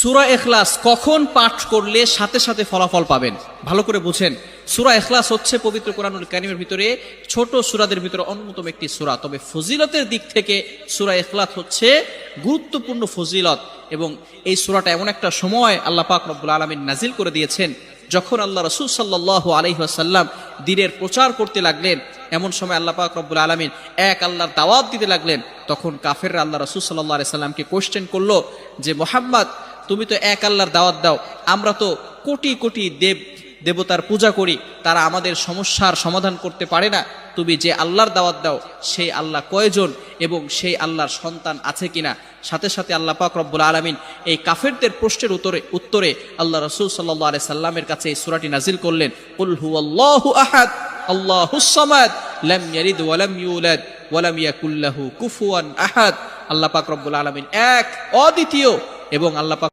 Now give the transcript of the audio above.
সূরা ইখলাস কখন পাঠ করলে সাথে সাথে ফলাফল পাবেন? ভালো করে বুঝেন, সূরা ইখলাস হচ্ছে পবিত্র কোরআনুল কারীমের ভিতরে ছোট সূরাদের ভিতরে অন্যতম একটি সূরা। তবে ফজিলতের দিক থেকে সূরা ইখলাস হচ্ছে গুরুত্বপূর্ণ ফজিলত, এবং এই সূরাটা এমন একটা সময় আল্লাহ পাক রব্বুল আলামিন নাজিল করে দিয়েছেন যখন আল্লাহ রাসূল সাল্লাল্লাহু আলাইহি ওয়াসাল্লাম দ্বীনের প্রচার করতে লাগলেন। এমন সময় আল্লাহ পাক রব্বুল আলামিন এক আল্লাহর দাওয়াত দিতে লাগলেন। তখন কাফেররা আল্লাহ রাসূল সাল্লাল্লাহু আলাইহি সাল্লামকে কোশ্চেন করলো যে, মুহাম্মদ, তুমি তো এক আল্লাহর দাওয়াত দাও, আমরা তো কোটি কোটি দেবতার পূজা করি, তারা আমাদের সমস্যার সমাধান করতে পারে না। তুমি যে আল্লাহর দাওয়াত দাও সেই আল্লাহ কয়জন এবং সেই আল্লাহর সন্তান আছে কিনা? সাথে সাথে আল্লাহ পাক রব্বুল আলামিন এই কাফেরদের প্রশ্নের উত্তরে আল্লাহ রাসূল সাল্লাল্লাহু আলাইহি সাল্লামের কাছে এই সূরাটি নাজিল করলেন, কুল হুয়াল্লাহু আহাদ আল্লাহুস সামাদ লাম ইয়ালিদ ওয়া লাম ইউলাদ ওয়া লাম ইয়াকুল লাহু কুফুয়ান আহাদ। আল্লাহ পাক রব্বুল আলামিন এক, অদ্বিতীয়, এবং আল্লাহ পাক